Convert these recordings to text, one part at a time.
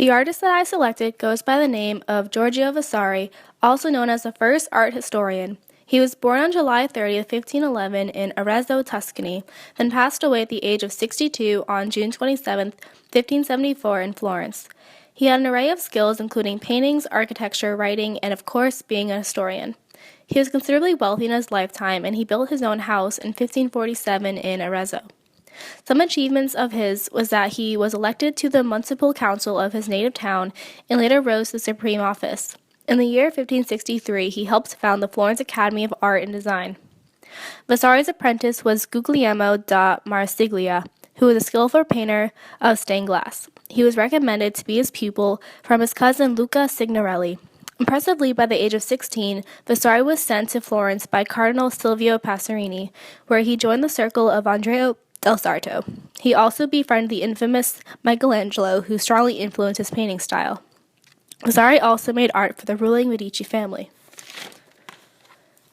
The artist that I selected goes by the name of Giorgio Vasari, also known as the first art historian. He was born on July 30th, 1511 in Arezzo, Tuscany, then passed away at the age of 62 on June 27th, 1574 in Florence. He had an array of skills including paintings, architecture, writing, and of course being a historian. He was considerably wealthy in his lifetime, and he built his own house in 1547 in Arezzo. Some achievements of his was that he was elected to the municipal council of his native town and later rose to the supreme office. In the year 1563, he helped found the Florence Academy of Art and Design. Vasari's apprentice was Guglielmo da Marsiglia, who was a skillful painter of stained glass. He was recommended to be his pupil from his cousin Luca Signorelli. Impressively, by the age of 16, Vasari was sent to Florence by Cardinal Silvio Passerini, where he joined the circle of Andrea del Sarto. He also befriended the infamous Michelangelo, who strongly influenced his painting style. Vasari also made art for the ruling Medici family.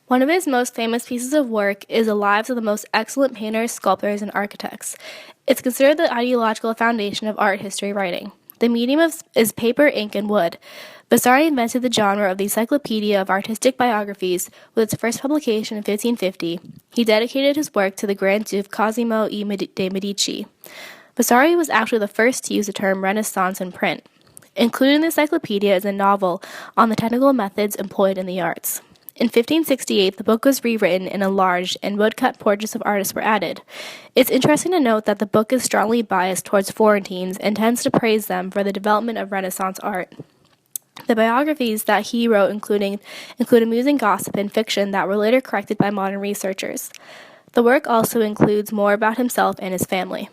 One of his most famous pieces of work is the lives of the most excellent painters, sculptors, and architects. It's considered the ideological foundation of art history writing. The medium is paper, ink, and wood. Vasari invented the genre of the Encyclopedia of Artistic Biographies with its first publication in 1550. He dedicated his work to the Grand Duke Cosimo de' Medici. Vasari was actually the first to use the term Renaissance in print. Included in the encyclopedia is a novel on the technical methods employed in the arts. In 1568, the book was rewritten and enlarged, and woodcut portraits of artists were added. It's interesting to note that the book is strongly biased towards Florentines and tends to praise them for the development of Renaissance art. The biographies that he wrote include amusing gossip and fiction that were later corrected by modern researchers. The work also includes more about himself and his family.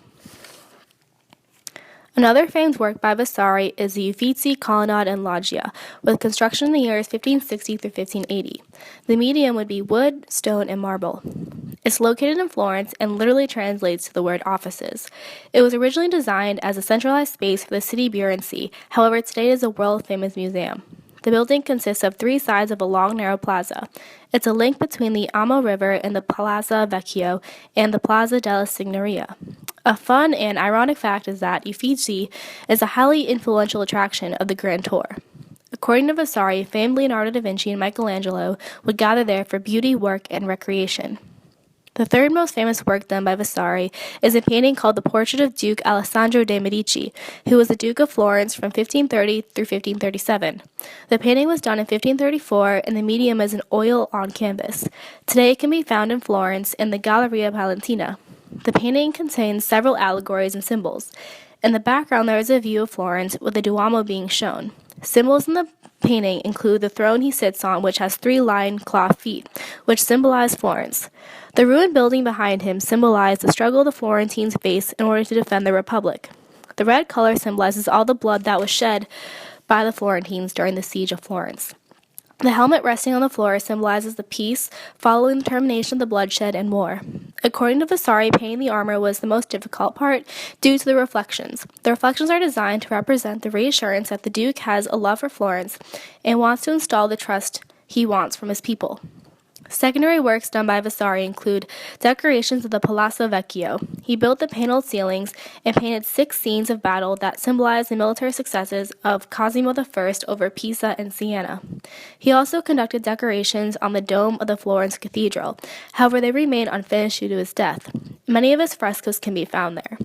Another famed work by Vasari is the Uffizi Colonnade and Loggia, with construction in the years 1560 through 1580. The medium would be wood, stone, and marble. It's located in Florence and literally translates to the word offices. It was originally designed as a centralized space for the city bureaucracy, however today it is a world-famous museum. The building consists of three sides of a long, narrow plaza. It's a link between the Amo River and the Palazzo Vecchio and the Plaza della Signoria. A fun and ironic fact is that Uffizi is a highly influential attraction of the Grand Tour. According to Vasari, famed Leonardo da Vinci and Michelangelo would gather there for beauty, work, and recreation. The third most famous work done by Vasari is a painting called The Portrait of Duke Alessandro de' Medici, who was the Duke of Florence from 1530 through 1537. The painting was done in 1534, and the medium is an oil on canvas. Today it can be found in Florence in the Galleria Palentina. The painting contains several allegories and symbols. In the background there is a view of Florence with the Duomo being shown. Symbols in the painting include the throne he sits on, which has 3 lion cloth feet, which symbolize Florence. The ruined building behind him symbolized the struggle the Florentines faced in order to defend the Republic. The red color symbolizes all the blood that was shed by the Florentines during the siege of Florence. The helmet resting on the floor symbolizes the peace following the termination of the bloodshed and war. According to Vasari, painting the armor was the most difficult part due to the reflections. The reflections are designed to represent the reassurance that the Duke has a love for Florence and wants to install the trust he wants from his people. Secondary works done by Vasari include decorations of the Palazzo Vecchio. He built the paneled ceilings and painted 6 scenes of battle that symbolize the military successes of Cosimo I over Pisa and Siena. He also conducted decorations on the dome of the Florence Cathedral. However, they remain unfinished due to his death. Many of his frescoes can be found there.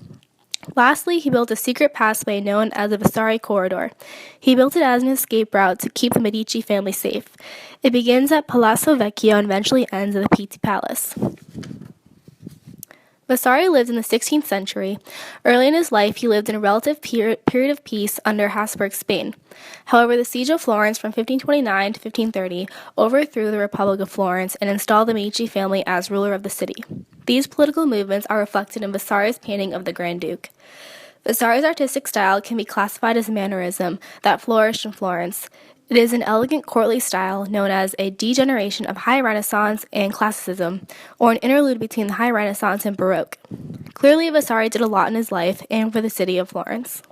Lastly, he built a secret passway known as the Vasari Corridor. He built it as an escape route to keep the Medici family safe. It begins at Palazzo Vecchio and eventually ends at the Pitti Palace. Vasari lived in the 16th century. Early in his life, he lived in a relative period of peace under Habsburg Spain. However, the siege of Florence from 1529 to 1530 overthrew the Republic of Florence and installed the Medici family as ruler of the city. These political movements are reflected in Vasari's painting of the Grand Duke. Vasari's artistic style can be classified as mannerism that flourished in Florence. It is an elegant courtly style known as a degeneration of High Renaissance and Classicism, or an interlude between the High Renaissance and Baroque. Clearly, Vasari did a lot in his life and for the city of Florence.